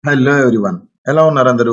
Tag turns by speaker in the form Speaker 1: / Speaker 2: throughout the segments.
Speaker 1: Hello everyone. ఎలా ఉన్నారు అందరూ?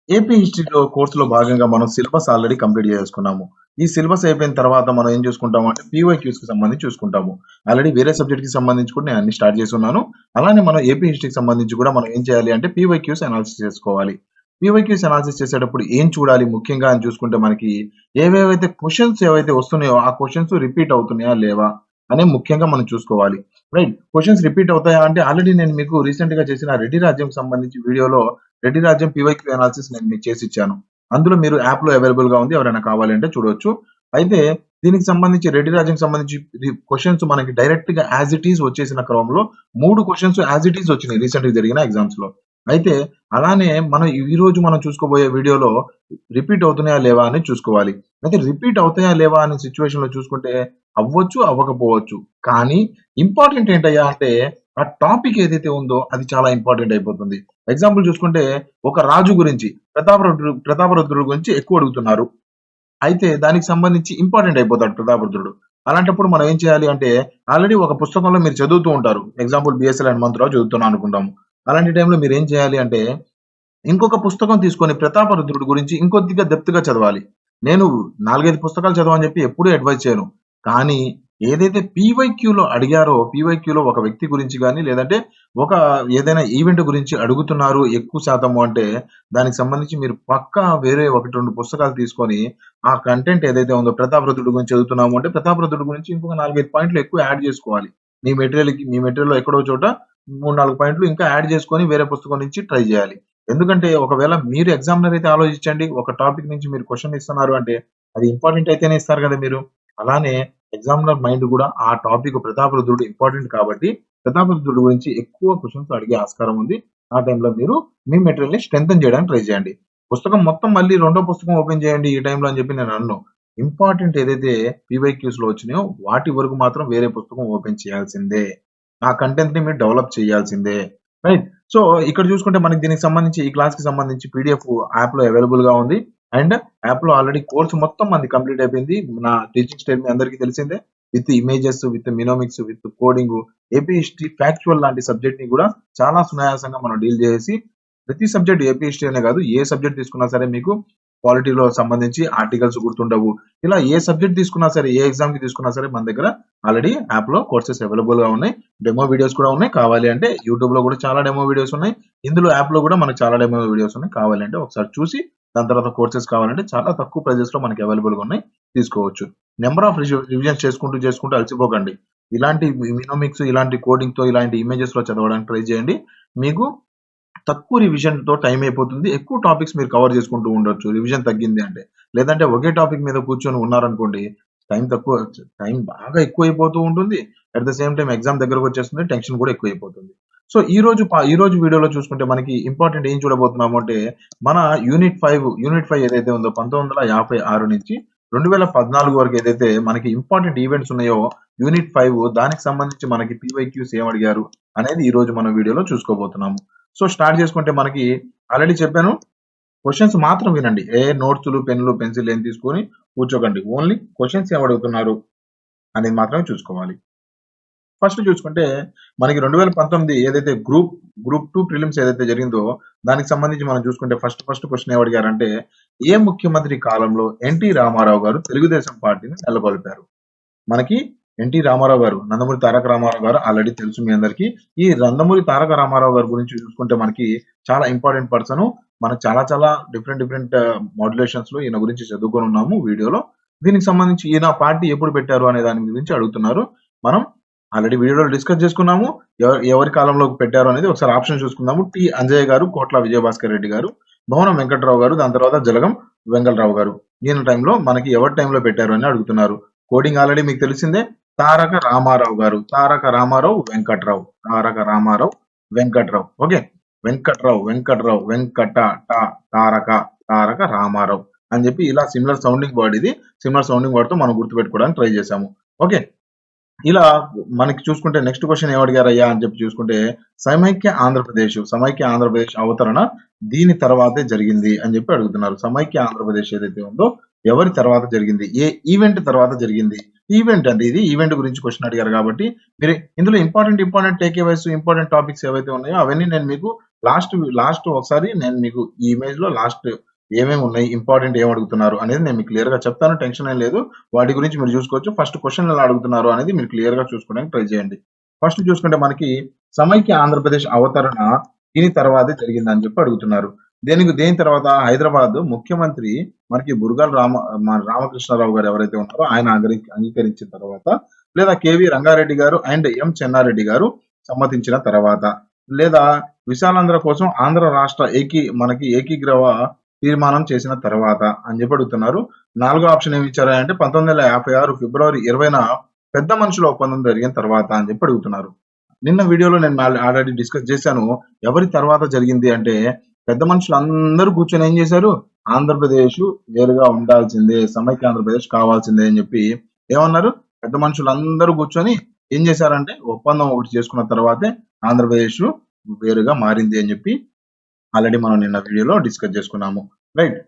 Speaker 1: ఏపీ హిస్టరీలో కోర్సులో భాగంగా మనం సిలబస్ ఆల్రెడీ కంప్లీట్ చేసుకున్నాము. ఈ సిలబస్ అయిపోయిన తర్వాత మనం ఏం చూసుకుంటాము అంటే పీవైక్యూస్‌కి సంబంధించి చూసుకుంటాము. ఆల్రెడీ వేరే సబ్జెక్ట్‌కి సంబంధించి కూడా నేను అన్ని స్టార్ట్ చేసున్నాను. అలానే మనం ఏపీ హిస్టరీకి సంబంధించి కూడా మనం ఏం చేయాలి అంటే పీవైక్యూస్ అనాలిసిస్ చేసుకోవాలి. పీవైక్యూస్ అనాలిసిస్ చేసేటప్పుడు ఏం చూడాలి ముఖ్యంగా అని చూసుకుంటే మనకి ఏవేవైతే క్వెషన్స్ ఏవైతే వస్తున్నాయో ఆ క్వెషన్స్ రిపీట్ అవుతున్నాయా లేవా అని ముఖ్యంగా మనం చూసుకోవాలి. రైట్. క్వెషన్స్ రిపీట్ అవుతాయా అంటే ఆల్రెడీ నేను మీకు రీసెంట్‌గా చేసిన రెడ్డి రాజ్యంకి సంబంధించి వీడియోలో రెడ్డి రాజ్యం పీవైక్యూ అనాలిసిస్ నేను మీకు చేసిచ్చాను. అందులో మీరు యాప్‌లో అవైలబుల్‌గా ఉంది. ఎవరైనా కావాలి అంటే చూడొచ్చు. అయితే దీనికి సంబంధించి రెడ్డి రాజ్యంకి సంబంధించి క్వెషన్స్ మనకి డైరెక్ట్‌గా యాస్ ఇట్ ఈజ్ వచ్చేసిన క్రమంలో 3 క్వెషన్స్ యాస్ ఇట్ ఈజ్ వచ్చినాయి రీసెంట్‌గా జరిగిన ఎగ్జామ్స్‌లో. అయితే అలానే మనం ఈరోజు మనం చూసుకోబోయే వీడియోలో రిపీట్ అవుతున్నాయా లేవా అని చూసుకోవాలి. అయితే రిపీట్ అవుతాయా లేవా అనే సిట్యుయేషన్‌లో చూసుకుంటే అవ్వచ్చు, అవ్వకపోవచ్చు. కానీ ఇంపార్టెంట్ ఏంటయ్యా అంటే ఆ టాపిక్ ఏదైతే ఉందో అది చాలా ఇంపార్టెంట్ అయిపోతుంది. ఎగ్జాంపుల్ చూసుకుంటే ఒక రాజు గురించి ప్రతాపరుద్రుడు గురించి ఎక్కువ అడుగుతున్నారు. అయితే దానికి సంబంధించి ఇంపార్టెంట్ అయిపోతాడు ప్రతాపరుద్రుడు. అలాంటప్పుడు మనం ఏం చేయాలి అంటే ఆల్రెడీ ఒక పుస్తకంలో మీరు చదువుతూ ఉంటారు. ఎగ్జాంపుల్ బిఎస్ఎల్ హనుమంతరావు చదువుతున్నాం అనుకుందాము. అలాంటి టైంలో మీరేం చేయాలి అంటే ఇంకొక పుస్తకం తీసుకొని ప్రతాపరుద్రుడి గురించి ఇంకొద్దిగా డెప్త్‌గా చదవాలి. నేను 4, 5 పుస్తకాలు చదవని చెప్పి ఎప్పుడూ అడ్వైస్ చేయను. కానీ ఏదైతే పీవైక్యూలో అడిగారో, పీవైక్యూలో ఒక వ్యక్తి గురించి గాని, లేదంటే ఒక ఏదైనా ఈవెంట్ గురించి అడుగుతున్నారు ఎక్కువ శాతము అంటే, దానికి సంబంధించి మీరు పక్కా వేరే 1, 2 పుస్తకాలు తీసుకొని, ఆ కంటెంట్ ఏదైతే ఉందో ప్రతాపరుద్రుడి గురించి చదువుతున్నాము అంటే, ప్రతాపరుద్రుడి గురించి ఇంకొక 4, 5 పాయింట్లు ఎక్కువ యాడ్ చేసుకోవాలి. మీ మెటీరియల్‌లో ఎక్కడో చోట 3, 4 పాయింట్లు ఇంకా యాడ్ చేసుకొని వేరే పుస్తకం నుంచి ట్రై చేయాలి. ఎందుకంటే ఒకవేళ మీరు ఎగ్జామినర్ అయితే ఆలోచించండి. ఒక టాపిక్ నుంచి మీరు క్వెషన్ ఇస్తున్నారు అంటే, అది ఇంపార్టెంట్ అయితేనే ఇస్తారు గదా మీరు. అలానే ఎగ్జామినర్ మైండ్ గూడా ఆ టాపిక్ ప్రతాపరుద్రుడు ఇంపార్టెంట్ కాబట్టి, ప్రతాపరుద్రుడి గురించి ఎక్కువ క్వెషన్స్ అడిగే ఆస్కారం ఉంది. ఆ టైంలో మీరు మీ మెటీరియల్‌ని స్ట్రెంథెన్ చేయడానికి ట్రై చేయండి. పుస్తకం మొత్తం మళ్ళీ రెండో పుస్తకం ఓపెన్ చేయండి ఈ టైంలో అని చెప్పి నేను అనను. ఇంపార్టెంట్ ఏదైతే పీవైక్యూస్‌లో వచ్చినాయో వాటి వరకు మాత్రం వేరే పుస్తకం ఓపెన్ చేయాల్సిందే. ఆ కంటెంట్‌ని మీరు డెవలప్ చేయాల్సిందే. రైట్. సో, ఇక్కడ చూసుకుంటే మనకి దీనికి సంబంధించి ఈ క్లాస్‌కి సంబంధించి పీడీఎఫ్ యాప్‌లో అవైలబుల్‌గా ఉంది. అండ్ యాప్‌లో ఆల్రెడీ కోర్స్ మొత్తం మనది కంప్లీట్ అయిపోయింది. నా టీచింగ్ స్టైల్ మీ అందరికీ తెలిసిందే. With images, with mnemonics, with coding, AP history, factual లాంటి సబ్జెక్ట్‌ని కూడా చాలా సునాయాసంగా మనం డీల్ చేసేసి ప్రతి సబ్జెక్ట్ ఏపీ హిస్టరీ అనే కాదు. ఏ సబ్జెక్ట్ తీసుకున్నా సరే మీకు పాలిటీలో సంబంధించి ఆర్టికల్స్ గుర్తుండవు. ఇలా ఏ సబ్జెక్ట్ తీసుకున్నా సరే, ఏ ఎగ్జామ్‌కి తీసుకున్నా సరే మన దగ్గర ఆల్రెడీ యాప్‌లో కోర్సెస్ అవైలబుల్‌గా ఉన్నాయి. డెమో వీడియోస్ కూడా ఉన్నాయి. కావాలి అంటే యూట్యూబ్‌లో కూడా చాలా డెమో వీడియోస్ ఉన్నాయి. ఇందులో యాప్‌లో కూడా మనకు చాలా డెమో వీడియోస్ ఉన్నాయి. కావాలి అంటే ఒకసారి చూసి దాని తర్వాత కోర్సెస్ కావాలంటే చాలా తక్కువ ప్రైజెస్‌లో మనకి అవైలబుల్‌గా ఉన్నాయి. తీసుకోవచ్చు. నంబర్ ఆఫ్ రివిజన్స్ చేసుకుంటూ అలసిపోకండి. ఇలాంటి మినోమిక్స్, ఇలాంటి కోడింగ్‌తో, ఇలాంటి ఇమేజెస్‌లో చదవడానికి ట్రై చేయండి. మీకు తక్కువ రివిజన్‌తో టైం అయిపోతుంది. ఎక్కువ టాపిక్స్ మీరు కవర్ చేసుకుంటూ ఉండొచ్చు. రివిజన్ తగ్గింది అంటే. లేదంటే ఒకే టాపిక్ మీద కూర్చొని ఉన్నారనుకోండి, టైం బాగా ఎక్కువైపోతూ ఉంటుంది. At the same time exam దగ్గరకొచ్చేస్తుంది. టెన్షన్ కూడా ఎక్కువైపోతుంది. సో, ఈ రోజు వీడియోలో చూసుకుంటే మనకి ఇంపార్టెంట్ ఏం చూడబోతున్నాము అంటే, మన యూనిట్ 5 ఏదైతే ఉందో 1956 నుంచి 2014 వరకు ఏదైతే మనకి ఇంపార్టెంట్ ఈవెంట్స్ ఉన్నాయో యూనిట్ 5 దానికి సంబంధించి మనకి పీవైక్యూస్ ఏం అడిగారు అనేది ఈరోజు మనం వీడియోలో చూసుకోబోతున్నాము. సో, స్టార్ట్ చేసుకుంటే మనకి ఆల్రెడీ చెప్పాను. క్వెషన్స్ మాత్రం వినండి. నోట్స్‌లు, పెన్నులు, పెన్సిల్ ఏం తీసుకొని కూర్చోకండి. ఓన్లీ క్వెషన్స్ ఏం అడుగుతున్నారు అనేది మాత్రమే చూసుకోవాలి. ఫస్ట్ చూసుకుంటే మనకి 2019 ఏదైతే గ్రూప్ 2 ప్రిలిమ్స్ ఏదైతే జరిగిందో దానికి సంబంధించి మనం చూసుకుంటే ఫస్ట్ క్వెషన్ ఏమడిగారంటే, ఏ ముఖ్యమంత్రి కాలంలో ఎన్టీ రామారావు గారు తెలుగుదేశం పార్టీని నెలకొల్పారు? మనకి ఎన్టీ రామారావు గారు, నందమూరి తారక రామారావు గారు ఆల్రెడీ తెలుసు మీ అందరికీ. ఈ నందమూరి తారక రామారావు గారి గురించి చూసుకుంటే మనకి చాలా ఇంపార్టెంట్ పర్సను. మనకు చాలా డిఫరెంట్ మోడ్యులేషన్స్‌లో ఈయన గురించి చదువుకొనున్నాము వీడియోలో. దీనికి సంబంధించి ఈయన పార్టీ ఎప్పుడు పెట్టారు అనే దాని గురించి అడుగుతున్నారు. మనం ఆల్రెడీ వీడియోలో డిస్కస్ చేసుకున్నాము. ఎవరి కాలంలో పెట్టారు అనేది ఒకసారి ఆప్షన్ చూసుకుందాము. అంజయ్య గారు, కోట్ల విజయభాస్కర్ రెడ్డి గారు, భవనం వెంకట్రావు గారు, దాని తర్వాత జలగం వెంగళరావు గారు. ఈయన టైంలో మనకి ఎవరి టైంలో పెట్టారు అని అడుగుతున్నారు. కోడింగ్ ఆల్రెడీ మీకు తెలిసిందే. తారక రామారావు గారు. తారక రామారావు వెంకట్రావు. తారక రామారావు వెంకట్రావు. ఓకే. వెంకట్రావు వెంకట ట తారక తారక రామారావు అని చెప్పి ఇలా సిమిలర్ సౌండింగ్ వర్డ్ ఇది. సిమిలర్ సౌండింగ్ వర్డ్‌తో మనం గుర్తుపెట్టుకోవడానికి ట్రై చేశాము. ఓకే. ఇలా మనకి చూసుకుంటే నెక్స్ట్ క్వెషన్ ఏమడిగారయ్యా అని చెప్పి చూసుకుంటే, సమైక్య ఆంధ్రప్రదేశ్ అవతరణ దీని తర్వాతే జరిగింది అని చెప్పి అడుగుతున్నారు. సమైక్య ఆంధ్రప్రదేశ్ ఏదైతే ఉందో ఎవరి తర్వాత జరిగింది? ఏ ఈవెంట్ తర్వాత జరిగింది? ఈవెంట్ అండి ఇది. ఈవెంట్ గురించి క్వెషన్ అడిగారు కాబట్టి మీరు ఇందులో ఇంపార్టెంట్ టేక్ అవేస్, ఇంపార్టెంట్ టాపిక్స్ ఏవైతే ఉన్నాయో అవన్నీ నేను మీకు లాస్ట్ ఒకసారి నేను మీకు ఈ ఇమేజ్ లో లాస్ట్ ఏమేమి ఉన్నాయి, ఇంపార్టెంట్ ఏం అడుగుతున్నారు అనేది నేను మీకు క్లియర్ గా చెప్తాను. టెన్షన్ ఏం లేదు. వాటి గురించి మీరు చూసుకోవచ్చు. ఫస్ట్ క్వశ్చన్ ఎలా అడుగుతున్నారు అనేది మీరు క్లియర్ గా చూసుకోవడానికి ట్రై చేయండి. ఫస్ట్ చూసుకుంటే మనకి సమైక్య ఆంధ్రప్రదేశ్ అవతరణ దీని తర్వాతే జరిగిందని చెప్పి అడుగుతున్నారు. దేని తర్వాత హైదరాబాద్ ముఖ్యమంత్రి మనకి బురగాల మన రామకృష్ణారావు గారు ఎవరైతే ఉన్నారో ఆయన అంగీకరించిన తర్వాత, లేదా కేవీ రంగారెడ్డి గారు అండ్ ఎం చెన్నారెడ్డి గారు సమ్మతించిన తర్వాత, లేదా విశాలాంధ్ర కోసం ఆంధ్ర రాష్ట్ర మనకి ఏకీగ్రవ తీర్మానం చేసిన తర్వాత అని చెప్పి అడుగుతున్నారు. 4వ ఆప్షన్ ఏమి ఇచ్చారు అంటే 1956 ఫిబ్రవరి 20న పెద్ద మనుషుల ఒప్పందం జరిగిన తర్వాత అని చెప్పి అడుగుతున్నారు. నిన్న వీడియోలో నేను ఆల్రెడీ డిస్కస్ చేశాను. ఎవరి తర్వాత జరిగింది అంటే పెద్ద మనుషులు అందరూ కూర్చొని ఏం చేశారు, ఆంధ్రప్రదేశ్ వేరుగా ఉండాల్సిందే, సమైక్య ఆంధ్రప్రదేశ్ కావాల్సిందే అని చెప్పి ఏమన్నారు, పెద్ద మనుషులు అందరూ కూర్చొని ఏం చేశారంటే ఒప్పందం ఒకటి చేసుకున్న తర్వాతే ఆంధ్రప్రదేశ్ వేరుగా మారింది అని చెప్పి ఆల్రెడీ మనం నిన్న వీడియోలో డిస్కస్ చేసుకున్నాము. రైట్.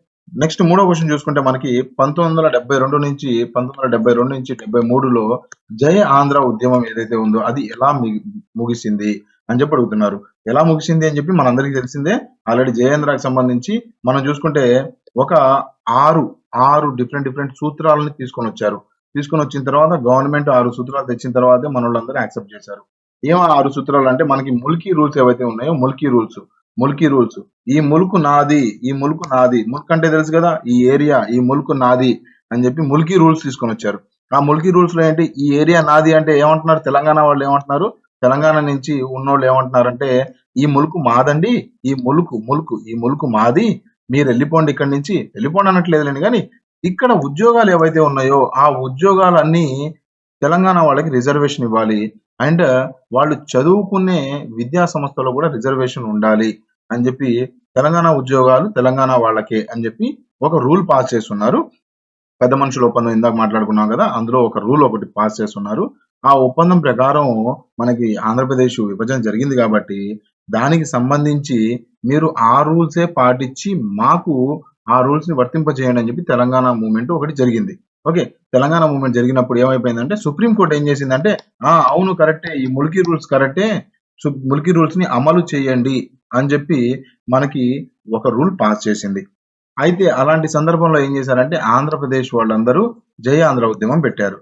Speaker 1: నెక్స్ట్ 3వ క్వశ్చన్ చూసుకుంటే మనకి 1972 నుంచి 73లో జయ ఆంధ్ర ఉద్యమం ఏదైతే ఉందో అది ఎలా ముగిసింది అని చెప్పి అడుగుతున్నారు. ఎలా ముగిసింది అని చెప్పి మనందరికీ తెలిసిందే. ఆల్రెడీ జయేంద్రకి సంబంధించి మనం చూసుకుంటే ఒక 6 డిఫరెంట్ సూత్రాలని తీసుకొని వచ్చారు. తీసుకొని వచ్చిన తర్వాత గవర్నమెంట్ 6 సూత్రాలు తెచ్చిన తర్వాతే మనోళ్ళందరూ యాక్సెప్ట్ చేశారు. ఏం 6 సూత్రాలు అంటే మనకి ముల్కీ రూల్స్ ఏవైతే ఉన్నాయో ముల్కీ రూల్స్, ఈ ములుకు నాది, ఈ ములుకు నాది, ముల్క్ అంటే తెలుసు కదా, ఈ ఏరియా, ఈ ములుకు నాది అని చెప్పి ముల్కీ రూల్స్ తీసుకొని వచ్చారు. ఆ ముల్కీ రూల్స్ లో ఏంటి, ఈ ఏరియా నాది అంటే ఏమంటున్నారు, తెలంగాణ వాళ్ళు ఏమంటున్నారు, తెలంగాణ నుంచి ఉన్నోళ్ళు ఏమంటున్నారంటే ఈ ములుకు మాదండి, ఈ ములుకు మాది, మీరు వెళ్ళిపోండి ఇక్కడి నుంచి, వెళ్ళిపోండి అనట్లేదులేండి, కానీ ఇక్కడ ఉద్యోగాలు ఏవైతే ఉన్నాయో ఆ ఉద్యోగాలన్నీ తెలంగాణ వాళ్ళకి రిజర్వేషన్ ఇవ్వాలి అండ్ వాళ్ళు చదువుకునే విద్యా సంస్థలో కూడా రిజర్వేషన్ ఉండాలి అని చెప్పి, తెలంగాణ ఉద్యోగాలు తెలంగాణ వాళ్ళకే అని చెప్పి ఒక రూల్ పాస్ చేస్తున్నారు. పెద్ద మనుషుల ఒప్పందం ఇందాక మాట్లాడుకున్నాం కదా, అందులో ఒక రూల్ ఒకటి పాస్ చేస్తున్నారు. ఆ ఒప్పందం ప్రకారం మనకి ఆంధ్రప్రదేశ్ విభజన జరిగింది కాబట్టి దానికి సంబంధించి మీరు ఆ రూల్సే పాటించి మాకు ఆ రూల్స్ ని వర్తింపజేయండి అని చెప్పి తెలంగాణ మూవ్మెంట్ ఒకటి జరిగింది. ఓకే. తెలంగాణ మూవ్మెంట్ జరిగినప్పుడు ఏమైపోయిందంటే సుప్రీం కోర్ట్ ఏం చేసిందంటే అవును కరెక్టే, ఈ ముల్కీ రూల్స్ కరెక్టే, ముల్కీ రూల్స్ ని అమలు చేయండి అని చెప్పి మనకి ఒక రూల్ పాస్ చేసింది. అయితే అలాంటి సందర్భంలో ఏం చేశారంటే ఆంధ్రప్రదేశ్ వాళ్ళందరూ జై ఆంధ్ర ఉద్యమం పెట్టారు.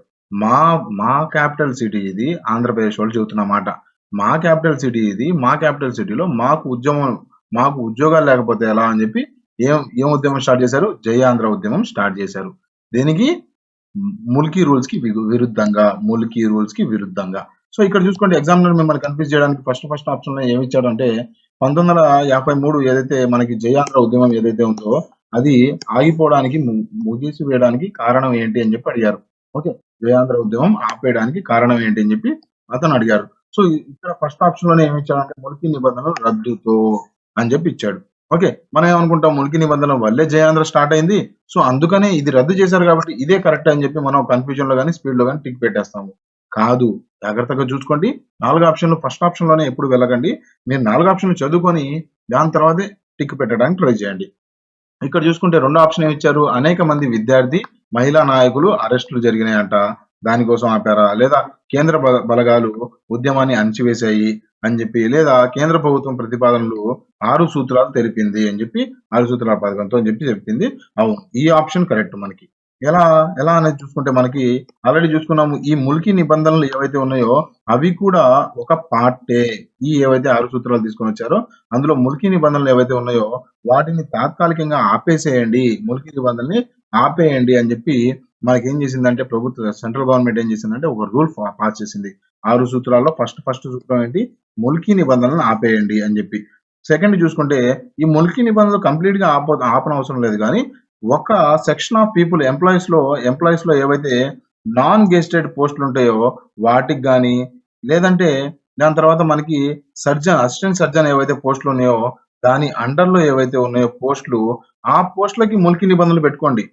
Speaker 1: మా క్యాపిటల్ సిటీ ఇది, ఆంధ్రప్రదేశ్ వాళ్ళు చెబుతున్న మాట. మా క్యాపిటల్ సిటీ ఇది, మా క్యాపిటల్ సిటీలో మాకు ఉద్యోగాలు లేకపోతే ఎలా అని చెప్పి ఏం ఉద్యమం స్టార్ట్ చేశారు, జై ఆంధ్ర ఉద్యమం స్టార్ట్ చేశారు. దేనికి, ముల్కీ రూల్స్ కి విరుద్ధంగా. సో ఇక్కడ చూసుకోండి, ఎగ్జామినర్ మిమ్మల్ని కన్ఫ్యూజ్ చేయడానికి ఫస్ట్ ఆప్షన్ లో ఏమి ఇచ్చాడంటే 1953 ఏదైతే మనకి జై ఆంధ్ర ఉద్యమం ఏదైతే ఉందో అది ఆగిపోవడానికి ముగిసివేయడానికి కారణం ఏంటి అని చెప్పి అడిగారు. ఓకే. జై ఆంధ్ర ఉద్యమం ఆపేయడానికి కారణం ఏంటి అని చెప్పి అతను అడిగారు. సో ఇక్కడ ఫస్ట్ ఆప్షన్ లోనే ఏమి ఇచ్చాడంటే ముల్కీ నిబంధనలు రద్దుతో అని చెప్పి ఇచ్చాడు. ఓకే. మనం ఏమనుకుంటాం, ముల్కీ నిబంధనల వల్లే జై ఆంధ్ర స్టార్ట్ అయింది, సో అందుకనే ఇది రద్దు చేశారు కాబట్టి ఇదే కరెక్ట్ అని చెప్పి మనం కన్ఫ్యూజన్ లో కానీ స్పీడ్ లో కానీ టిక్ పెట్టేస్తాము. కాదు, జాగ్రత్తగా చూసుకోండి. 4 ఆప్షన్లు ఫస్ట్ ఆప్షన్ లోనే ఎప్పుడు వెళ్ళకండి. మీరు 4 ఆప్షన్లు చదువుకొని దాని తర్వాతే టిక్ పెట్టడానికి ట్రై చేయండి. ఇక్కడ చూసుకుంటే 2వ ఆప్షన్ ఏమి ఇచ్చారు, అనేక మంది విద్యార్థి మహిళా నాయకులు అరెస్టులు జరిగినాయంట, దానికోసం ఆపారా, లేదా కేంద్ర బలగాలు ఉద్యమాన్ని అణచివేశాయి అని చెప్పి, లేదా కేంద్ర ప్రభుత్వం ప్రతిపాదనలు 6 సూత్రాలు తెలిపింది అని చెప్పి 6 సూత్రాల పథకంతో అని చెప్పి చెప్పింది. అవును, ఈ ఆప్షన్ కరెక్ట్. మనకి ఎలా అనేది చూసుకుంటే మనకి ఆల్రెడీ చూసుకున్నాము, ఈ ముల్కీ నిబంధనలు ఏవైతే ఉన్నాయో అవి కూడా ఒక పార్టే. ఈ ఏవైతే 6 సూత్రాలు తీసుకొని వచ్చారో అందులో ముల్కీ నిబంధనలు ఏవైతే ఉన్నాయో వాటిని తాత్కాలికంగా ఆపేసేయండి, ముల్కీ నిబంధనల్ని ఆపేయండి అని చెప్పి మనకి ఏం చేసిందంటే సెంట్రల్ గవర్నమెంట్ ఏం చేసిందంటే ఒక రూల్ పాస్ చేసింది. 6 సూత్రాల్లో ఫస్ట్ సూత్రం ఏంటి, ముల్కీ నిబంధనలను ఆపేయండి అని చెప్పి. సెకండ్ చూసుకుంటే ఈ ముల్కీ నిబంధనలు కంప్లీట్ గా ఆపనవసరం లేదు, కానీ ఒక సెక్షన్ ఆఫ్ పీపుల్ ఎంప్లాయీస్ లో ఏవైతే నాన్ గెస్టెడ్ పోస్టులు ఉంటాయో వాటికి కానీ, లేదంటే దాని తర్వాత మనకి అసిస్టెంట్ సర్జన్ ఏవైతే పోస్టులు ఉన్నాయో దాని అండర్ లో ఏవైతే ఉన్నాయో పోస్టులు, ఆ పోస్టులకి ముల్కీ నిబంధనలు పెట్టుకోండి.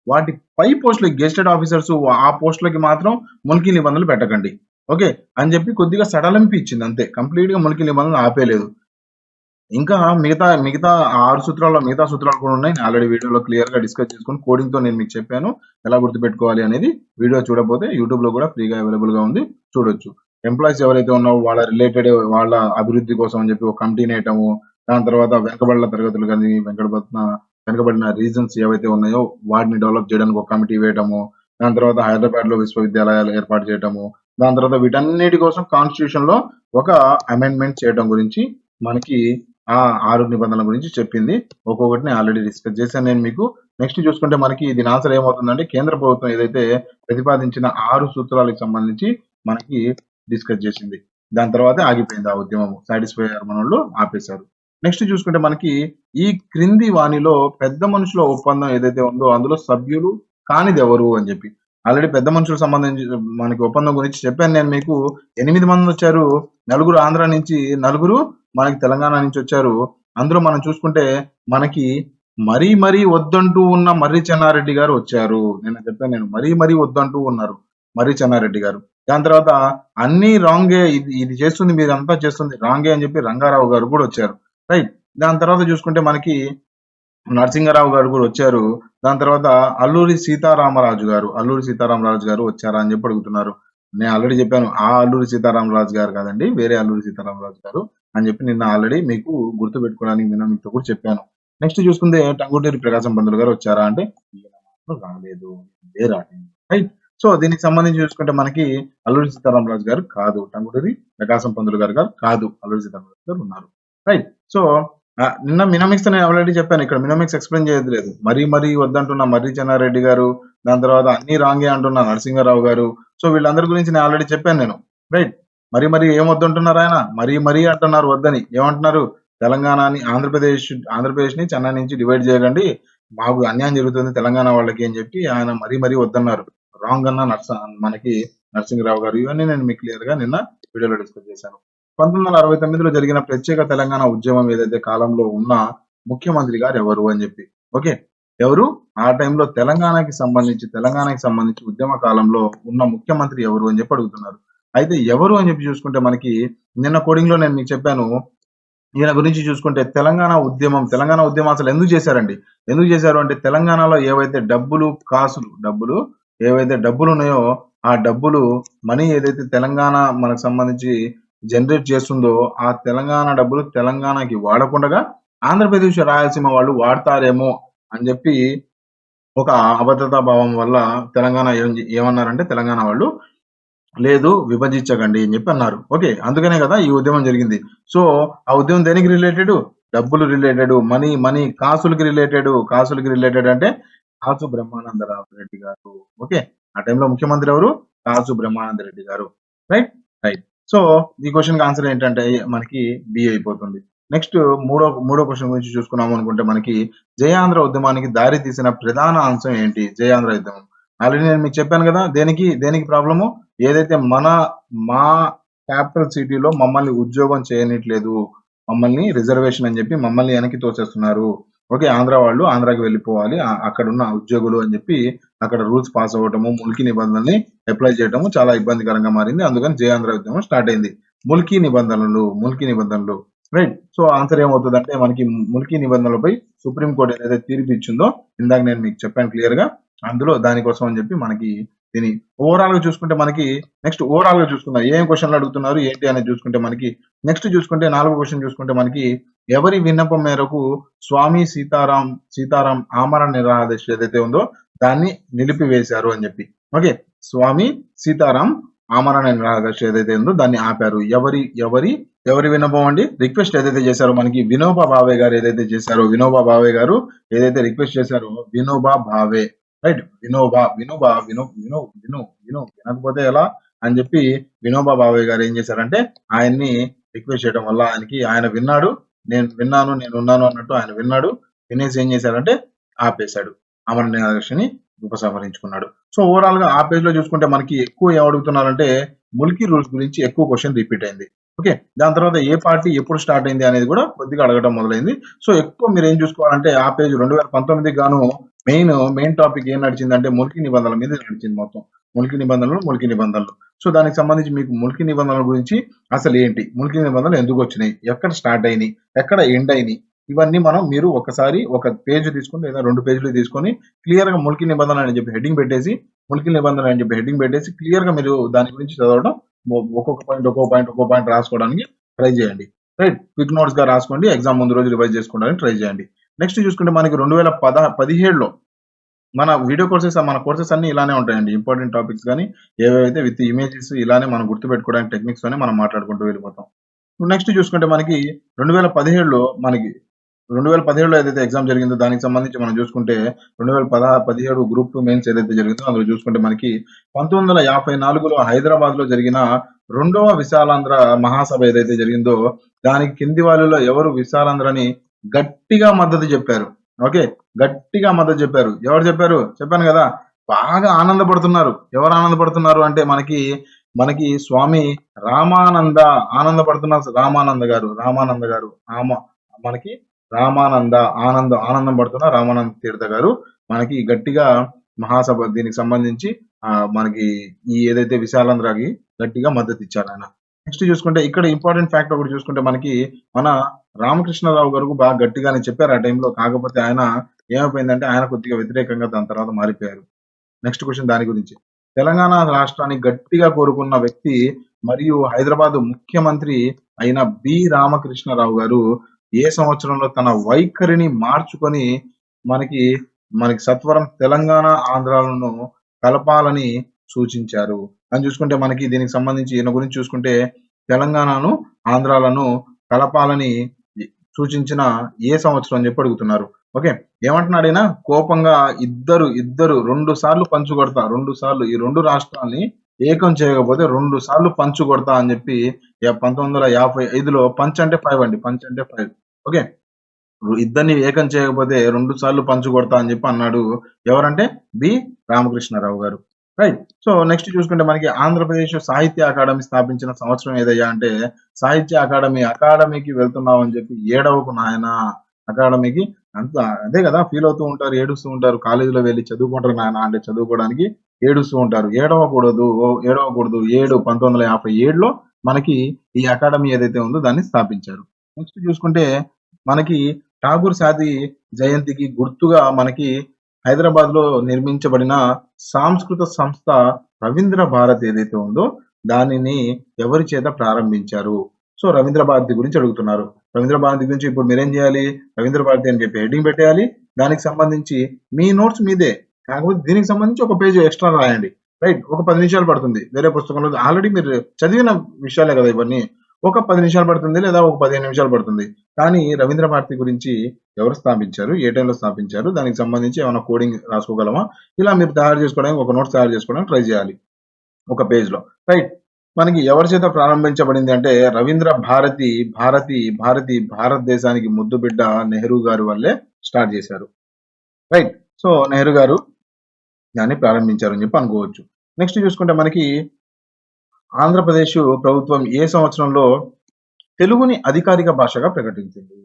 Speaker 1: వాటి పై పోస్టులకి గెస్టెడ్ ఆఫీసర్స్ ఆ పోస్టులకి మాత్రం ముల్కీ నిబంధనలు పెట్టకండి. ఓకే అని చెప్పి కొద్దిగా సడలింపు ఇచ్చింది అంతే, కంప్లీట్ గా ముల్కీ నిబంధనలు ఆపేయలేదు. ఇంకా మిగతా 6 సూత్రాల్లో మిగతా సూత్రాలు కూడా ఉన్నాయి. నేను ఆల్రెడీ వీడియోలో క్లియర్ గా డిస్కస్ చేసుకుని కోడింగ్ తో నేను మీకు చెప్పాను ఎలా గుర్తుపెట్టుకోవాలి అనేది. వీడియో చూడకపోతే యూట్యూబ్ లో కూడా ఫ్రీగా అవైలబుల్ గా ఉంది, చూడొచ్చు. ఎంప్లాయీస్ ఎవరైతే ఉన్నారో వాళ్ళ రిలేటెడ్ వాళ్ళ అభివృద్ధి కోసం అని చెప్పి ఒక కమిటీని వేయటము, దాని తర్వాత వెనుకబడిన తరగతులు కానీ వెనుకబడిన రీజన్స్ ఏవైతే ఉన్నాయో వాటిని డెవలప్ చేయడానికి ఒక కమిటీ వేయటము, దాని తర్వాత హైదరాబాద్ లో విశ్వవిద్యాలయాలు ఏర్పాటు చేయటము, దాని తర్వాత వీటన్నిటి కోసం కాన్స్టిట్యూషన్ లో ఒక అమెండ్మెంట్ చేయడం గురించి మనకి ఆ 6 నిబంధనల గురించి చెప్పింది. ఒక్కొక్కటిని ఆల్రెడీ డిస్కస్ చేశాను నేను మీకు. నెక్స్ట్ చూసుకుంటే మనకి దీని ఆన్సర్ ఏమవుతుందంటే కేంద్ర ప్రభుత్వం ఏదైతే ప్రతిపాదించిన 6 సూత్రాలకు సంబంధించి మనకి డిస్కస్ చేసింది. దాని తర్వాత ఆగిపోయింది ఆ ఉద్యమం. సాటిస్ఫై అయ్యారు మనోళ్ళు, ఆపేశారు. నెక్స్ట్ చూసుకుంటే మనకి ఈ క్రింది వాణిలో పెద్ద మనుషుల ఒప్పందం ఏదైతే ఉందో అందులో సభ్యులు కానిది ఎవరు అని చెప్పి ఆల్రెడీ పెద్ద మనుషులకు సంబంధించి మనకి ఒప్పందం గురించి చెప్పాను నేను మీకు. 8 మంది వచ్చారు, 4 ఆంధ్ర నుంచి, 4 మనకి తెలంగాణ నుంచి వచ్చారు. అందులో మనం చూసుకుంటే మనకి మరీ వద్దంటూ ఉన్న మర్రి చెన్నారెడ్డి గారు వచ్చారు. నేను చెప్పాను, నేను మరీ వద్దంటూ ఉన్నారు మర్రి చెన్నారెడ్డి గారు. దాని తర్వాత అన్ని రాంగే, ఇది చేస్తుంది మీరంతా చేస్తుంది రాంగే అని చెప్పి రంగారావు గారు కూడా వచ్చారు. రైట్. దాని తర్వాత చూసుకుంటే మనకి నరసింహారావు గారు కూడా వచ్చారు. దాని తర్వాత అల్లూరి సీతారామరాజు గారు వచ్చారా అని చెప్పి అడుగుతున్నారు. నేను ఆల్రెడీ చెప్పాను, ఆ అల్లూరి సీతారామరాజు గారు కాదండి, వేరే అల్లూరి సీతారామరాజు గారు అని చెప్పి నిన్న ఆల్రెడీ మీకు గుర్తు పెట్టుకోవడానికి నిన్న మీతో కూడా చెప్పాను. నెక్స్ట్ చూసుకుంటే టంగుటూరి ప్రకాశం పంతులు గారు వచ్చారా అంటే ఈయన మాత్రం రాలేదు, రైట్. సో దీనికి సంబంధించి చూసుకుంటే మనకి అల్లూరి సీతారామరాజు గారు కాదు, టంగుటూరి ప్రకాశం పంతులు గారు కాదు, అల్లూరి సీతారామరాజు గారు ఉన్నారు. రైట్. సో నిన్న మినమిక్స్ నేను ఆల్రెడీ చెప్పాను, ఇక్కడ మినమిక్స్ ఎక్స్ప్లెయిన్ చేయదు లేదు. మరీ వద్దంటున్న మర్రి చెన్నారెడ్డి గారు, దాని తర్వాత అన్ని రాంగే అంటున్న నరసింహారావు గారు. సో వీళ్ళందరి గురించి నేను ఆల్రెడీ చెప్పాను నేను. రైట్. మరి ఏం వద్దంటున్నారు ఆయన, మరీ అంటున్నారు వద్దని. ఏమంటున్నారు, తెలంగాణని ఆంధ్రప్రదేశ్ ని చెన్నై నుంచి డివైడ్ చేయకండి, మాకు అన్యాయం జరుగుతుంది తెలంగాణ వాళ్ళకి అని చెప్పి ఆయన మరీ వద్దన్నారు. రాంగ్ అన్న మనకి నరసింహరావు గారు. ఇవన్నీ నేను మీకు క్లియర్ గా నిన్న వీడియోలో డిస్కస్ చేశాను. 1969లో జరిగిన ప్రత్యేక తెలంగాణ ఉద్యమం ఏదైతే కాలంలో ఉన్న ముఖ్యమంత్రి గారు ఎవరు అని చెప్పి. ఓకే, ఎవరు ఆ టైంలో తెలంగాణకి సంబంధించి ఉద్యమ కాలంలో ఉన్న ముఖ్యమంత్రి ఎవరు అని చెప్పి అడుగుతున్నారు. అయితే ఎవరు అని చెప్పి చూసుకుంటే మనకి నిన్న కోడింగ్ లో నేను మీకు చెప్పాను, ఈయన గురించి చూసుకుంటే తెలంగాణ ఉద్యమం అసలు ఎందుకు చేశారు అంటే తెలంగాణలో ఏవైతే డబ్బులు ఏవైతే డబ్బులు ఉన్నాయో ఆ డబ్బులు మనీ ఏదైతే తెలంగాణ మనకు సంబంధించి జనరేట్ చేస్తుందో ఆ తెలంగాణ డబ్బులు తెలంగాణకి వాడకుండా ఆంధ్రప్రదేశ్ రాయలసీమ వాళ్ళు వాడతారేమో అని చెప్పి ఒక అభద్రతా భావం వల్ల తెలంగాణ ఏమన్నారంటే తెలంగాణ వాళ్ళు లేదు విభజించకండి అని చెప్పి అన్నారు. ఓకే, అందుకనే కదా ఈ ఉద్యమం జరిగింది. సో ఆ ఉద్యమం దేనికి రిలేటెడ్, డబ్బులు రిలేటెడ్, మనీ కాసులకి రిలేటెడ్ అంటే కాసు బ్రహ్మానందరావు రెడ్డి గారు. ఓకే, ఆ టైంలో ముఖ్యమంత్రి ఎవరు, కాసు బ్రహ్మానంద రెడ్డి గారు. రైట్. సో ఈ క్వశ్చన్ కి ఆన్సర్ ఏంటంటే మనకి బి అయిపోతుంది. నెక్స్ట్ మూడో క్వశ్చన్ గురించి చూసుకున్నాము అనుకుంటే మనకి జయాంధ్ర ఉద్యమానికి దారి తీసిన ప్రధాన అంశం ఏంటి? జయాంధ్ర ఉద్యమం ఆల్రెడీ నేను మీకు చెప్పాను కదా, దేనికి ప్రాబ్లము, ఏదైతే మా క్యాపిటల్ సిటీలో మమ్మల్ని ఉద్యోగం చేయనిట్లేదు, మమ్మల్ని రిజర్వేషన్ అని చెప్పి మమ్మల్ని వెనక్కి తోసేస్తున్నారు. ఓకే, ఆంధ్ర వాళ్ళు ఆంధ్రాకి వెళ్ళిపోవాలి, అక్కడ ఉన్న ఉద్యోగులు అని చెప్పి అక్కడ రూల్స్ పాస్ అవ్వటము, ముల్కీ నిబంధనల్ని అప్లై చేయటము చాలా ఇబ్బందికరంగా మారింది. అందుకని జయాంధ్ర ఉద్యమం స్టార్ట్ అయింది. ముల్కీ నిబంధనలు. రైట్. సో ఆన్సర్ ఏమవుతుంది అంటే మనకి ముల్కీ నిబంధనలపై సుప్రీంకోర్టు ఏదైతే తీర్పు ఇచ్చిందో ఇందాక నేను మీకు చెప్పాను క్లియర్ గా, అందులో దానికోసం అని చెప్పి మనకి దీని ఓవరాల్ గా చూసుకుంటే మనకి నెక్స్ట్ ఓవరాల్ గా చూసుకుందాం ఏం క్వశ్చన్లు అడుగుతున్నారు ఏంటి అనేది చూసుకుంటే మనకి నెక్స్ట్ చూసుకుంటే 4వ క్వశ్చన్ చూసుకుంటే మనకి ఎవరి విన్నపం మేరకు స్వామి సీతారాం ఆమరణ నిరాహార ఏదైతే ఉందో దాన్ని నిలిపివేశారు అని చెప్పి. ఓకే, స్వామి సీతారాం ఆమరణ నిరాహార ఏదైతే ఉందో దాన్ని ఆపారు. ఎవరి విన్నపం అండి, రిక్వెస్ట్ ఏదైతే చేశారో మనకి వినోబా భావే గారు ఏదైతే రిక్వెస్ట్ చేశారో వినోబా భావే. రైట్. వినకపోతే ఎలా అని చెప్పి వినోబా భావే గారు ఏం చేశారంటే ఆయన్ని రిక్వెస్ట్ చేయడం వల్ల ఆయన విన్నాడు, నేనున్నాను అన్నట్టు ఆయన వినేసి ఏం చేశారంటే ఆపేశాడు, ఆమరణ నిరాహారని ఉపసంహరించుకున్నాడు. సో ఓవరాల్ గా ఆ పేజ్ లో చూసుకుంటే మనకి ఎక్కువ ఏం అడుగుతున్నారంటే ముల్కీ రూల్స్ గురించి ఎక్కువ క్వశ్చన్ రిపీట్ అయింది. ఓకే, దాని తర్వాత ఏ పార్టీ ఎప్పుడు స్టార్ట్ అయింది అనేది కూడా కొద్దిగా అడగడం మొదలైంది. సో ఎక్కువ మీరు ఏం చూసుకోవాలంటే ఆ పేజ్ 2019 గాను మెయిన్ టాపిక్ ఏం నడిచిందంటే ముల్కీ నిబంధనల మీద నడిచింది మొత్తం. ముల్కీ నిబంధనలు. సో దానికి సంబంధించి మీకు ముల్కీ నిబంధనల గురించి అసలు ఏంటి, ముల్కీ నిబంధనలు ఎందుకు వచ్చినాయి, ఎక్కడ స్టార్ట్ అయినాయి, ఎక్కడ ఎండ్ అయినాయి, ఇవన్నీ మీరు ఒకసారి ఒక పేజ్ తీసుకొని లేదా 2 పేజీలు తీసుకొని క్లియర్ గా ముల్కీ నిబంధన అని చెప్పి హెడ్డింగ్ పెట్టేసి క్లియర్ గా మీరు దాని గురించి చదవడం, ఒక్కొక్క పాయింట్ రాసుకోవడానికి ట్రై చేయండి. రైట్. క్విక్ నోట్స్ గా రాసుకోండి, ఎగ్జామ్ ముందు రోజు రివైజ్ చేసుకోవడానికి ట్రై చేయండి. నెక్స్ట్ చూసుకుంటే మనకి 2017లో మన వీడియో కోర్సెస్, మన కోర్సెస్ అన్ని ఇలానే ఉంటాయండి. ఇంపార్టెంట్ టాపిక్స్ కానీ ఏవైతే విత్ ఇమేజెస్ ఇలానే మనం గుర్తుపెట్టుకోవడానికి టెక్నిక్స్ అని మనం మాట్లాడుకుంటూ వెళ్ళిపోతాం. నెక్స్ట్ చూసుకుంటే మనకి 2017లో మనకి 2017లో ఏదైతే ఎగ్జామ్ జరిగిందో దానికి సంబంధించి మనం చూసుకుంటే 2017 గ్రూప్ 2 మెయిన్స్ ఏదైతే జరిగిందో అందులో చూసుకుంటే మనకి 1954లో హైదరాబాద్ లో జరిగిన రెండవ విశాలాంధ్ర మహాసభ ఏదైతే జరిగిందో దానికి కింది వాళ్ళలో ఎవరు విశాలాంధ్రని గట్టిగా మద్దతు చెప్పారు. ఓకే, గట్టిగా మద్దతు చెప్పారు. ఎవరు చెప్పారు? చెప్పాను కదా, బాగా ఆనందపడుతున్నారు. ఎవరు ఆనందపడుతున్నారు అంటే మనకి స్వామి రామానంద రామానంద గారు మనకి ఆనందం పడుతున్న రామానంద తీర్థ గారు మనకి గట్టిగా మహాసభ దీనికి సంబంధించి మనకి ఈ ఏదైతే విశాలాంధ్రకి గట్టిగా మద్దతు ఇచ్చారు ఆయన. నెక్స్ట్ చూసుకుంటే ఇక్కడ ఇంపార్టెంట్ ఫ్యాక్ట్ ఒకటి చూసుకుంటే మనకి మన రామకృష్ణరావు గారు బాగా గట్టిగానే చెప్పారు ఆ టైంలో. కాకపోతే ఆయన ఏమైపోయిందంటే ఆయన కొద్దిగా వ్యతిరేకంగా దాని తర్వాత మారిపోయారు. నెక్స్ట్ క్వశ్చన్ దాని గురించి. తెలంగాణ రాష్ట్రాన్ని గట్టిగా కోరుకున్న వ్యక్తి మరియు హైదరాబాద్ ముఖ్యమంత్రి అయిన బి రామకృష్ణరావు గారు ఏ సంవత్సరంలో తన వైఖరిని మార్చుకొని మనకి సత్వరం తెలంగాణ ఆంధ్రాలను కలపాలని సూచించారు అని చూసుకుంటే మనకి దీనికి సంబంధించి ఈయన గురించి చూసుకుంటే తెలంగాణను ఆంధ్రాలను కలపాలని సూచించిన ఏ సంవత్సరం అని చెప్పి అడుగుతున్నారు. ఓకే, ఏమంటున్నాడు ఆయన? కోపంగా ఇద్దరు 2 సార్లు పంచుకొడతా, 2 సార్లు ఈ 2 రాష్ట్రాల్ని ఏకం చేయకపోతే 2 సార్లు పంచుకొడతా అని చెప్పి 1955లో పంచ్ అంటే 5 అండి, పంచ్ అంటే 5. ఓకే, ఇద్దరిని ఏకం చేయకపోతే 2 సార్లు పంచుకొడతా అని చెప్పి అన్నాడు. ఎవరంటే బి రామకృష్ణరావు గారు. రైట్. సో నెక్స్ట్ చూసుకుంటే మనకి ఆంధ్రప్రదేశ్ సాహిత్య అకాడమీ స్థాపించిన సంవత్సరం ఏదయ్యా అంటే సాహిత్య అకాడమీకి వెళ్తున్నావు అని చెప్పి ఏడవకు నాయన. అకాడమీకి అంత అదే కదా, ఫీల్ అవుతూ ఉంటారు, ఏడుస్తూ ఉంటారు. కాలేజీలో వెళ్ళి చదువుకుంటారు నాయన అంటే చదువుకోవడానికి ఏడుస్తూ ఉంటారు. ఏడవకూడదు 1957లో మనకి ఈ అకాడమీ ఏదైతే ఉందో దాన్ని స్థాపించారు. నెక్స్ట్ చూసుకుంటే మనకి ఠాగూర్ సాది జయంతికి గుర్తుగా మనకి హైదరాబాద్ లో నిర్మించబడిన సాంస్కృత సంస్థ రవీంద్ర భారతి ఏదైతే ఉందో దానిని ఎవరి చేత ప్రారంభించారు? సో రవీంద్ర భారతి గురించి అడుగుతున్నారు. రవీంద్ర భారతి గురించి ఇప్పుడు మీరేం చేయాలి? రవీంద్ర భారతి అని చెప్పి హెడ్డింగ్ పెట్టేయాలి. దానికి సంబంధించి మీ నోట్స్ మీదే, కాకపోతే దీనికి సంబంధించి ఒక పేజ్ ఎక్స్ట్రా రాయండి. రైట్, ఒక 10 నిమిషాలు పడుతుంది. వేరే పుస్తకంలో ఆల్రెడీ మీరు చదివిన విషయాలే కదా ఇవన్నీ. ఒక 10 నిమిషాలు పడుతుంది లేదా ఒక 15 నిమిషాలు పడుతుంది. కానీ రవీంద్ర భారతి గురించి ఎవరు స్థాపించారు, ఏ టైంలో స్థాపించారు, దానికి సంబంధించి ఏమైనా కోడింగ్ రాసుకోగలమా, ఇలా మీరు తయారు చేసుకోవడానికి ఒక నోట్స్ తయారు చేసుకోవడానికి ట్రై చేయాలి ఒక పేజ్ లో. రైట్, మనకి ఎవరి చేత ప్రారంభించబడింది అంటే రవీంద్ర భారతి భారతదేశానికి ముద్దు బిడ్డ నెహ్రూ గారు వల్లే స్టార్ట్ చేశారు. రైట్, సో నెహ్రూ గారు దాన్ని ప్రారంభించారు అని చెప్పి అనుకోవచ్చు. నెక్స్ట్ చూసుకుంటే మనకి ఆంధ్రప్రదేశ్ ప్రభుత్వం ఏ సంవత్సరంలో తెలుగుని అధికారిక భాషగా ప్రకటించింది?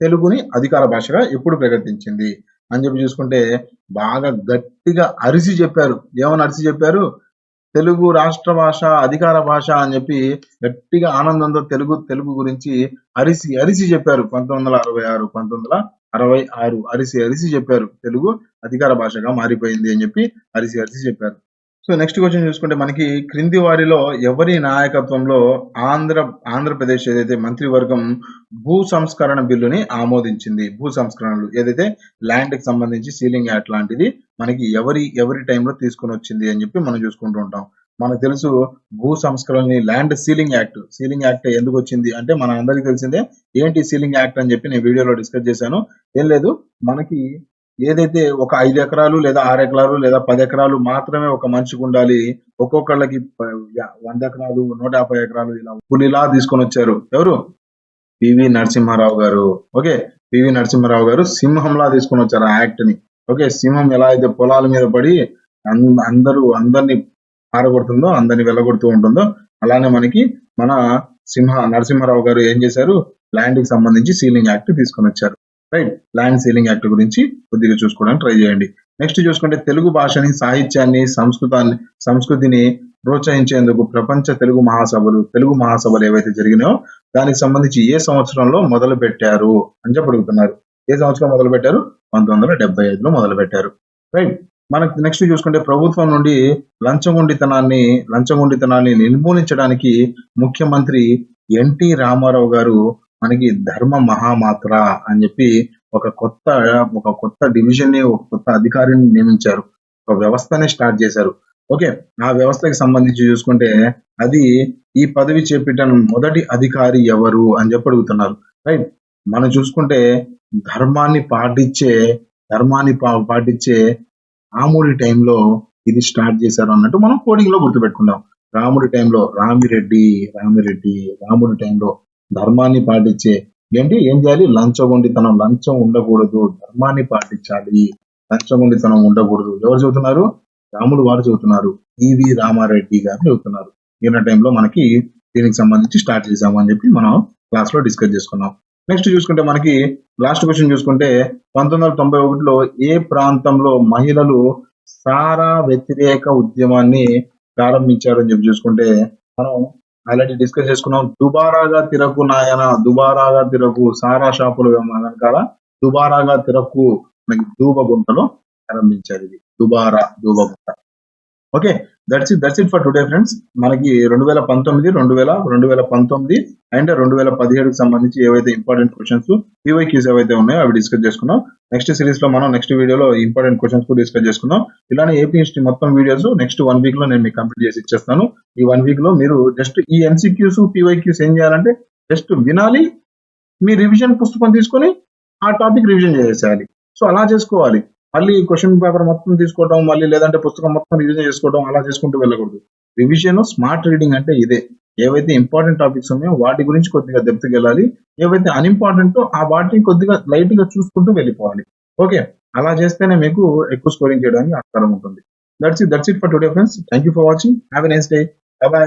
Speaker 1: తెలుగుని అధికార భాషగా ఎప్పుడు ప్రకటించింది అని చెప్పి చూసుకుంటే బాగా గట్టిగా అరిసి చెప్పారు. ఏమని అరిసి చెప్పారు? తెలుగు రాష్ట్ర భాష, అధికార భాష అని చెప్పి గట్టిగా ఆనందంతో తెలుగు గురించి అరిసి చెప్పారు. 1966 అరిసి చెప్పారు. తెలుగు అధికార భాషగా మారిపోయింది అని చెప్పి అరిసి చెప్పారు. సో నెక్స్ట్ క్వశ్చన్ చూసుకుంటే మనకి క్రింది వారిలో ఎవరి నాయకత్వంలో ఆంధ్రప్రదేశ్ ఏదైతే మంత్రివర్గం భూ సంస్కరణ బిల్లుని ఆమోదించింది? భూ సంస్కరణలు ఏదైతే ల్యాండ్ కి సంబంధించి సీలింగ్ యాక్ట్ లాంటిది మనకి ఎవరి టైంలో తీసుకొని వచ్చింది అని చెప్పి మనం చూసుకుంటూ ఉంటాం. మనకు తెలుసు భూ సంస్కరణని ల్యాండ్ సీలింగ్ యాక్ట్ ఎందుకు వచ్చింది అంటే మన అందరికీ తెలిసిందే. ఏంటి సీలింగ్ యాక్ట్ అని చెప్పి నేను వీడియోలో డిస్కస్ చేశాను. ఏం లేదు, మనకి ఏదైతే ఒక 5 ఎకరాలు లేదా 6 ఎకరాలు లేదా 10 ఎకరాలు మాత్రమే ఒక మనిషికి ఉండాలి, ఒక్కొక్కళ్ళకి 100 ఎకరాలు 150 ఎకరాలు ఇలా పులిలా తీసుకొని వచ్చారు. ఎవరు? పివి నరసింహారావు గారు. ఓకే, పివి నరసింహారావు గారు సింహంలా తీసుకొని వచ్చారు ఆ యాక్ట్ ని. ఓకే, సింహం ఎలా అయితే పొలాల మీద పడి అందరినీ పారగొడుతుందో, అందరినీ వెళ్ళగొడుతూ ఉంటుందో, అలానే మనకి మన నరసింహారావు గారు ఏం చేశారు? ల్యాండ్ కి సంబంధించి సీలింగ్ యాక్ట్ తీసుకొని వచ్చారు. రైట్, ల్యాండ్ సీలింగ్ యాక్ట్ గురించి కొద్దిగా చూసుకోవడానికి ట్రై చేయండి. నెక్స్ట్ చూసుకుంటే తెలుగు భాషని, సాహిత్యాన్ని, సంస్కృతిని ప్రోత్సహించేందుకు ప్రపంచ తెలుగు మహాసభలు ఏవైతే జరిగినాయో దానికి సంబంధించి ఏ సంవత్సరంలో మొదలు పెట్టారు అని చెప్పి అడుగుతున్నారు. ఏ సంవత్సరం మొదలు పెట్టారు? 1975లో మొదలు పెట్టారు. రైట్, మనకి నెక్స్ట్ చూసుకుంటే ప్రభుత్వం నుండి లంచగొండితనాన్ని నిర్మూలించడానికి ముఖ్యమంత్రి ఎన్టీ రామారావు గారు మనకి ధర్మ మహామాత్ర అని చెప్పి ఒక కొత్త డివిజన్ ని, ఒక కొత్త అధికారిని నియమించారు. ఒక వ్యవస్థని స్టార్ట్ చేశారు. ఓకే. ఆ వ్యవస్థకి సంబంధించి చూసుకుంటే అది ఈ పదవి చేపట్టిన మొదటి అధికారి ఎవరు అని చెప్పి అడుగుతున్నారు. రైట్. మనం చూసుకుంటే ధర్మాన్ని పాటించే రాముడి టైంలో ఇది స్టార్ట్ చేశారు అన్నట్టు మనం కోడింగ్ లో గుర్తుపెట్టుకుందాం. రాముడి టైంలో రామిరెడ్డి రాముడి టైంలో ధర్మాన్ని పాటించే ఏం చేయాలి? లంచం ఉండకూడదు, ధర్మాన్ని పాటించాలి, లంచగొండితనం ఉండకూడదు. ఎవరు చెబుతున్నారు? రాముడు వారు చెబుతున్నారు. ఈవి రామారెడ్డి గారు చెబుతున్నారు. ఈయన టైంలో మనకి దీనికి సంబంధించి స్టార్ట్ చేసాము అని చెప్పి మనం క్లాస్ లో డిస్కస్ చేసుకున్నాం. నెక్స్ట్ చూసుకుంటే మనకి లాస్ట్ క్వశ్చన్ చూసుకుంటే 1991లో ఏ ప్రాంతంలో మహిళలు సారా వ్యతిరేక ఉద్యమాన్ని ప్రారంభించారు అని చెప్పి చూసుకుంటే మనం ఆల్రెడీ డిస్కస్ చేసుకున్నాం. దుబారాగా తిరకు సారా షాపులు వెనకాల దుబారాగా తిరకు మనకి దూబగుంటలో ప్రారంభించారు. ఇది Dubagunta. Okay. That's it for today friends. మనకి 2019 అండ్ 2017కి సంబంధించి ఏవైతే ఇంపార్టెంట్ క్వశ్చన్స్ పీవైక్యూస్ ఏవైతే ఉన్నాయో అవి డిస్కస్ చేసుకున్నాం. నెక్స్ట్ సిరీస్ లో మనం నెక్స్ట్ వీడియోలో ఇంపార్టెంట్ క్వశ్చన్స్ కూడా డిస్కస్ చేసుకుందాం. ఇలానే ఏపీ హిస్టరీ మొత్తం వీడియోస్ నెక్స్ట్ 1 వీక్ లో నేను మీకు కంప్లీట్ చేసి ఇచ్చేస్తాను. ఈ 1 వీక్ లో మీరు జస్ట్ ఈ ఎంసీక్యూస్ పీవైక్యూస్ ఏం చేయాలంటే జస్ట్ వినాలి, మీ రివిజన్ పుస్తకం తీసుకొని ఆ టాపిక్ రివిజన్ చేసేయాలి. సో అలా చేసుకోవాలి. మళ్ళీ క్వశ్చన్ పేపర్ మొత్తం తీసుకోవడం, మళ్ళీ లేదంటే పుస్తకం మొత్తం రివిజన్ చేసుకోవడం, అలా చేసుకుంటూ వెళ్ళకూడదు. రివిజన్, స్మార్ట్ రీడింగ్ అంటే ఇదే. ఏవైతే ఇంపార్టెంట్ టాపిక్స్ ఉన్నాయో వాటి గురించి కొద్దిగా డెప్త్కి వెళ్ళాలి. ఏవైతే అన్ఇంపార్టెంట్ ఆ వాటిని కొద్దిగా లైట్ గా చూసుకుంటూ వెళ్ళిపోవాలి. ఓకే. అలా చేస్తేనే మీకు ఎక్కువ స్కోరింగ్ చేయడానికి ఆస్కారం ఉంటుంది. That's it for today friends. Thank you for watching. Have a nice day. By.